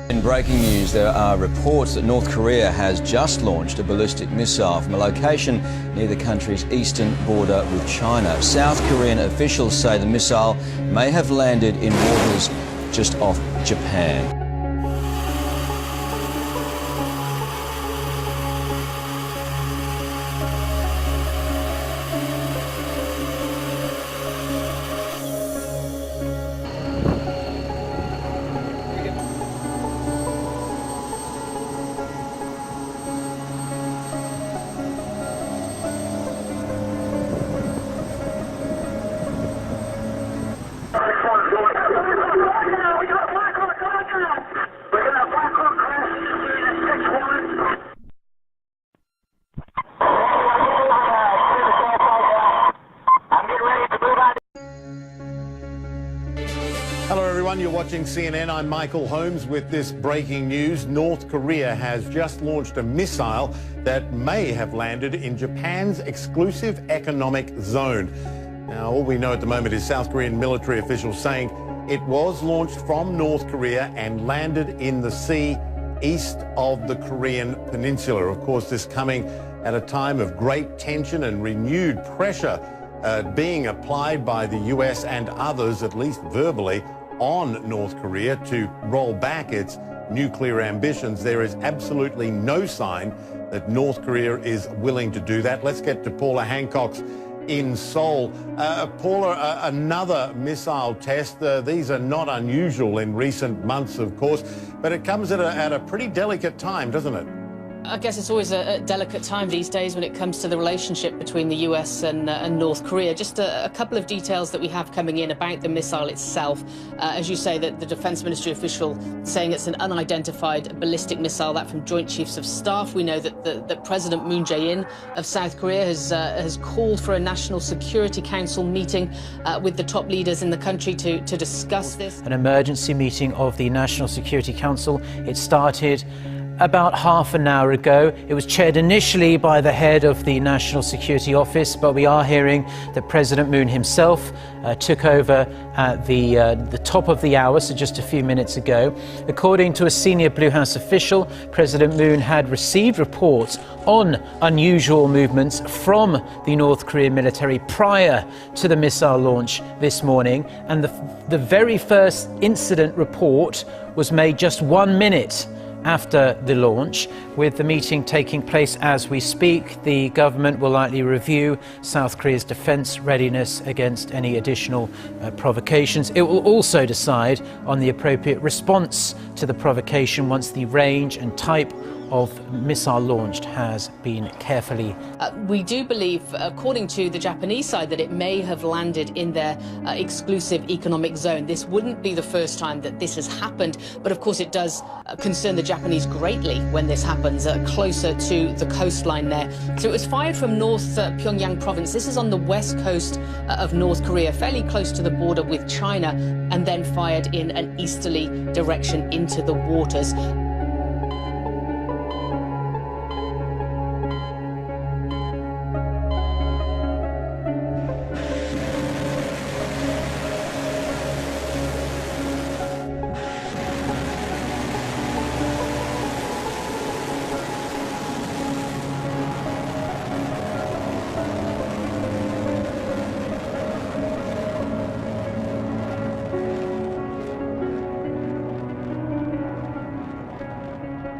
In breaking news, there are reports that North Korea has just launched a ballistic missile from a location near the country's eastern border with China. South Korean officials say the missile may have landed in waters just off Japan. Hello everyone, you're watching CNN. I'm Michael Holmes with this breaking news. North Korea has just launched a missile that may have landed in Japan's exclusive economic zone. Now, all we know at the moment is South Korean military officials saying it was launched from North Korea and landed in the sea east of the Korean peninsula. Of course, this coming at a time of great tension and renewed pressure being applied by the US and others, at least verbally, on North Korea to roll back its nuclear ambitions. There is absolutely no sign that North Korea is willing to do that. Let's get to Paula Hancock's in Seoul. Paula, another missile test. These are not unusual in recent months, of course, but it comes at a pretty delicate time, doesn't it? I guess it's always a delicate time these days when it comes to the relationship between the US and North Korea. Just a couple of details that we have coming in about the missile itself. As you say, that the Defense Ministry official saying it's an unidentified ballistic missile, that from Joint Chiefs of Staff. We know that President Moon Jae-in of South Korea has called for a National Security Council meeting with the top leaders in the country to discuss this. An emergency meeting of the National Security Council. It started about half an hour ago. It was chaired initially by the head of the National Security Office, but we are hearing that President Moon himself took over at the top of the hour, so just a few minutes ago. According to a senior Blue House official, President Moon had received reports on unusual movements from the North Korean military prior to the missile launch this morning, and the very first incident report was made just 1 minute after the launch. With the meeting taking place as we speak, the government will likely review South Korea's defense readiness against any additional provocations. It will also decide on the appropriate response to the provocation once the range and type of missile launched has been carefully. We do believe, according to the Japanese side, that it may have landed in their exclusive economic zone. This wouldn't be the first time that this has happened, but of course it does concern the Japanese greatly when this happens closer to the coastline there. So it was fired from North Pyongyang province. This is on the west coast of North Korea, fairly close to the border with China, and then fired in an easterly direction into the waters.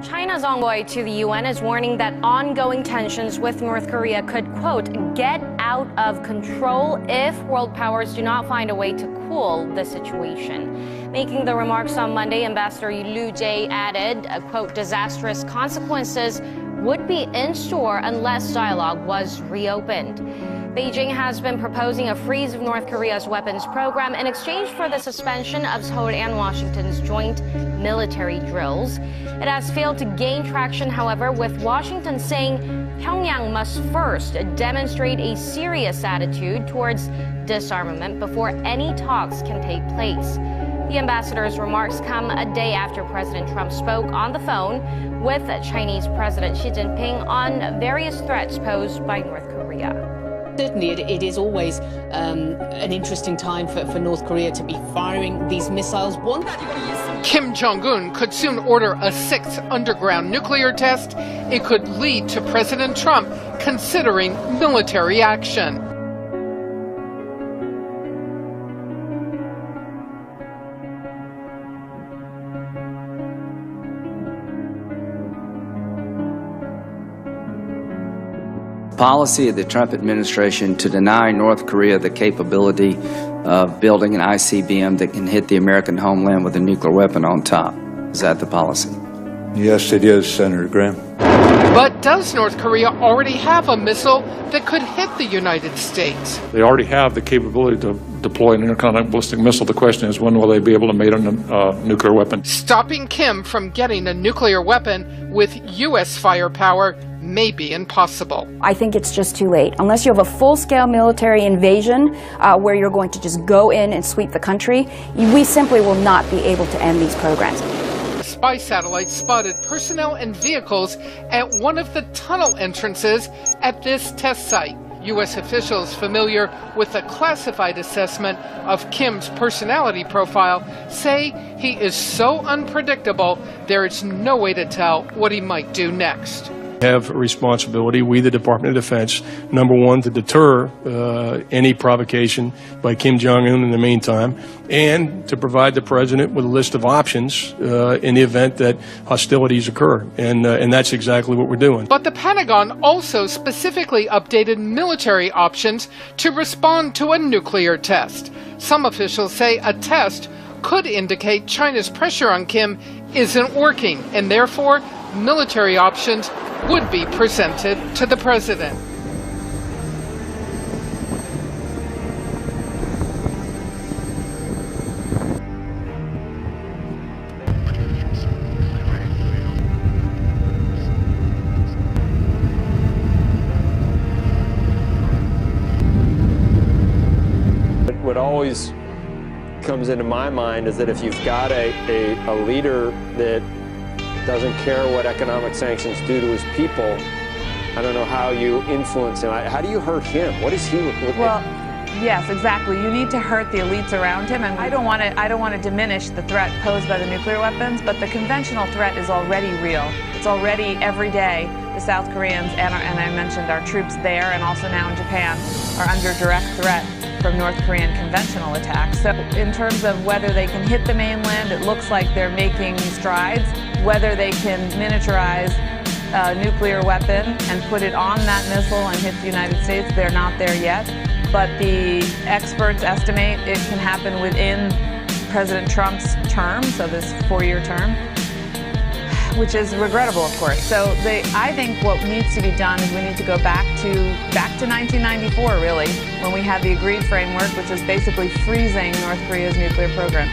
China's envoy to the UN is warning that ongoing tensions with North Korea could, quote, get out of control if world powers do not find a way to cool the situation. Making the remarks on Monday, Ambassador Liu Jie added, quote, disastrous consequences would be in store unless dialogue was reopened. Beijing has been proposing a freeze of North Korea's weapons program in exchange for the suspension of Seoul and Washington's joint military drills. It has failed to gain traction, however, with Washington saying Pyongyang must first demonstrate a serious attitude towards disarmament before any talks can take place. The ambassador's remarks come a day after President Trump spoke on the phone with Chinese President Xi Jinping on various threats posed by North Korea. Certainly, it is always an interesting time for North Korea to be firing these missiles. One Kim Jong-un could soon order a sixth underground nuclear test. It could lead to President Trump considering military action. Policy of the Trump administration to deny North Korea the capability of building an ICBM that can hit the American homeland with a nuclear weapon on top. Is that the policy? Yes, it is, Senator Graham. But does North Korea already have a missile that could hit the United States? They already have the capability to deploy an intercontinental ballistic missile. The question is, when will they be able to make a nuclear weapon? Stopping Kim from getting a nuclear weapon with U.S. firepower may be impossible. I think it's just too late. Unless you have a full-scale military invasion where you're going to just go in and sweep the country, we simply will not be able to end these programs. Spy satellites spotted personnel and vehicles at one of the tunnel entrances at this test site. U.S. officials familiar with the classified assessment of Kim's personality profile say he is so unpredictable there is no way to tell what he might do next. Have a responsibility, we the Department of Defense, number one, to deter any provocation by Kim Jong-un in the meantime, and to provide the president with a list of options in the event that hostilities occur. And that's exactly what we're doing. But the Pentagon also specifically updated military options to respond to a nuclear test. Some officials say a test could indicate China's pressure on Kim isn't working, and therefore military options would be presented to the president. What always comes into my mind is that if you've got a leader that doesn't care what economic sanctions do to his people, I don't know how you influence him. How do you hurt him? What is he looking Well, yes, exactly. You need to hurt the elites around him, and I don't want to diminish the threat posed by the nuclear weapons, but the conventional threat is already real. It's already every day. The South Koreans and I mentioned our troops there and also now in Japan are under direct threat from North Korean conventional attacks. So in terms of whether they can hit the mainland, it looks like they're making strides. Whether they can miniaturize a nuclear weapon and put it on that missile and hit the United States, they're not there yet. But the experts estimate it can happen within President Trump's term, so this 4-year term, which is regrettable, of course. So I think what needs to be done is we need to go back to 1994, really, when we had the agreed framework, which was basically freezing North Korea's nuclear program.